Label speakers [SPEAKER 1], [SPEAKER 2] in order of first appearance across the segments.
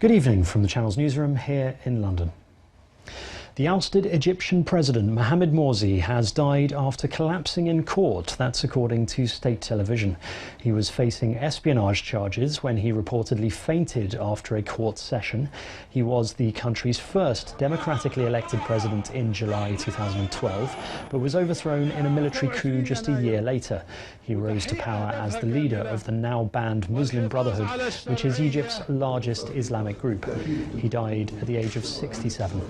[SPEAKER 1] Good evening from the Channel's newsroom here in London. The ousted Egyptian president Mohamed Morsi has died after collapsing in court. That's according to state television. He was facing espionage charges when he reportedly fainted after a court session. He was the country's first democratically elected president in July 2012, but was overthrown in a military coup just a year later. He rose to power as the leader of the now banned Muslim Brotherhood, which is Egypt's largest Islamic group. He died at the age of 67.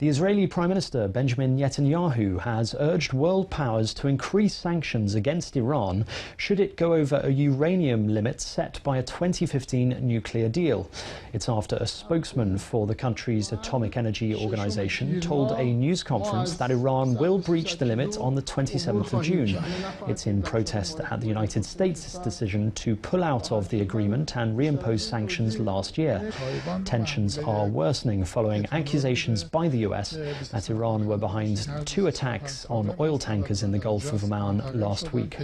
[SPEAKER 1] The Israeli Prime Minister Benjamin Netanyahu has urged world powers to increase sanctions against Iran should it go over a uranium limit set by a 2015 nuclear deal. It's after a spokesman for the country's atomic energy organization told a news conference that Iran will breach the limit on the 27th of June. It's in protest at the United States' decision to pull out of the agreement and reimpose sanctions last year. Tensions are worsening following accusations by the US that Iran were behind two attacks on oil tankers in the Gulf of Oman last week.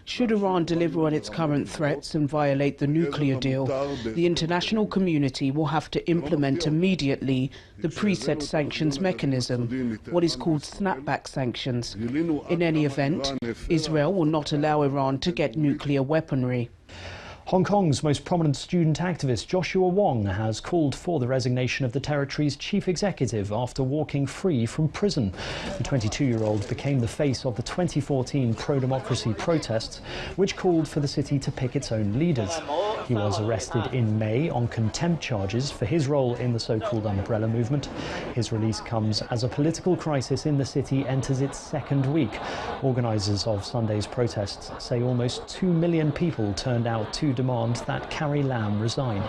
[SPEAKER 2] Should Iran deliver on its current threats and violate the nuclear deal, the international community will have to implement immediately the preset sanctions mechanism, what is called snapback sanctions. In any event, Israel will not allow Iran to get nuclear weaponry.
[SPEAKER 1] Hong Kong's most prominent student activist Joshua Wong has called for the resignation of the territory's chief executive after walking free from prison. The 22-year-old became the face of the 2014 pro-democracy protests, which called for the city to pick its own leaders. He was arrested in May on contempt charges for his role in the so-called Umbrella movement. His release comes as a political crisis in the city enters its second week. Organisers of Sunday's protests say almost 2 million people turned out to demand that Carrie Lam resign.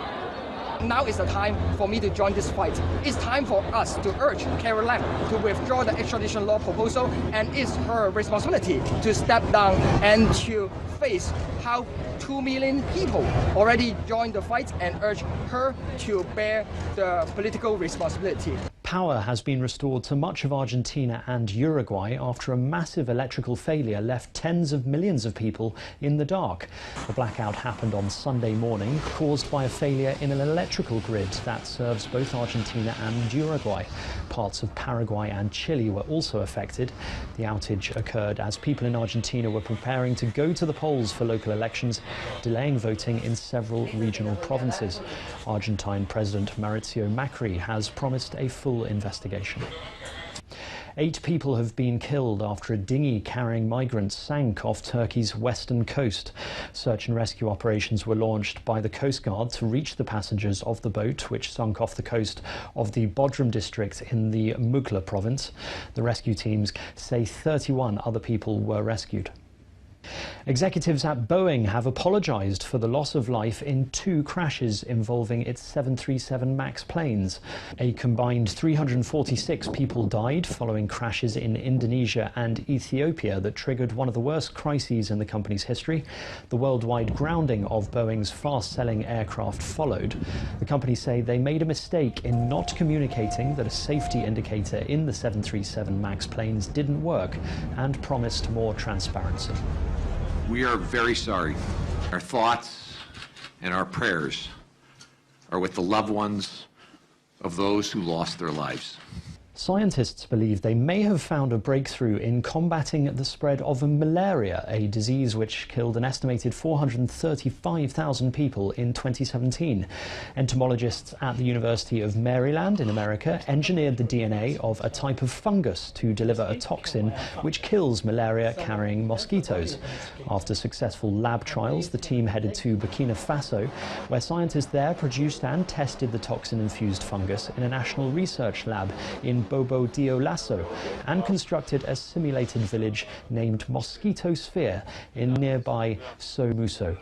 [SPEAKER 3] Now is the time for me to join this fight. It's time for us to urge Carrie Lam to withdraw the extradition law proposal, and it's her responsibility to step down and to face how 2 million people already joined the fight and urge her to bear the political responsibility.
[SPEAKER 1] Power has been restored to much of Argentina and Uruguay after a massive electrical failure left tens of millions of people in the dark. The blackout happened on Sunday morning, caused by a failure in an electrical grid that serves both Argentina and Uruguay. Parts of Paraguay and Chile were also affected. The outage occurred as people in Argentina were preparing to go to the polls for local elections, delaying voting in several regional provinces. Argentine President Mauricio Macri has promised a full investigation. 8 people have been killed after a dinghy carrying migrants sank off Turkey's western coast. Search and rescue operations were launched by the Coast Guard to reach the passengers of the boat, which sunk off the coast of the Bodrum district in the Mugla province. The rescue teams say 31 other people were rescued. Executives at Boeing have apologized for the loss of life in 2 crashes involving its 737 MAX planes. A combined 346 people died following crashes in Indonesia and Ethiopia that triggered one of the worst crises in the company's history. The worldwide grounding of Boeing's fast-selling aircraft followed. The company say they made a mistake in not communicating that a safety indicator in the 737 MAX planes didn't work and promised more transparency.
[SPEAKER 4] We are very sorry. Our thoughts and our prayers are with the loved ones of those who lost their lives.
[SPEAKER 1] Scientists believe they may have found a breakthrough in combating the spread of malaria, a disease which killed an estimated 435,000 people in 2017. Entomologists at the University of Maryland in America engineered the DNA of a type of fungus to deliver a toxin which kills malaria-carrying mosquitoes. After successful lab trials, the team headed to Burkina Faso, where scientists there produced and tested the toxin-infused fungus in a national research lab in Bobo Dioulasso and constructed a simulated village named Mosquito Sphere in nearby Somuso.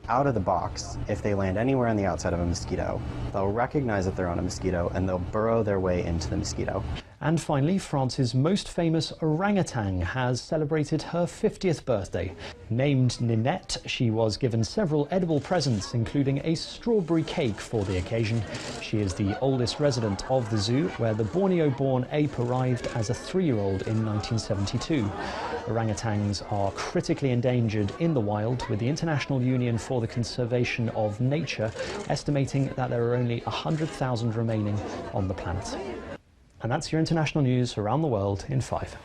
[SPEAKER 5] Out of the box, if they land anywhere on the outside of a mosquito, they'll recognize that they're on a mosquito and they'll burrow their way into the mosquito.
[SPEAKER 1] And finally, France's most famous orangutan has celebrated her 50th birthday. Named Ninette, she was given several edible presents, including a strawberry cake for the occasion. She is the oldest resident of the zoo, where the Borneo-born ape arrived as a 3-year-old in 1972. Orangutans are critically endangered in the wild, with the International Union for the Conservation of Nature estimating that there are only 100,000 remaining on the planet. And that's your international news around the world in 5.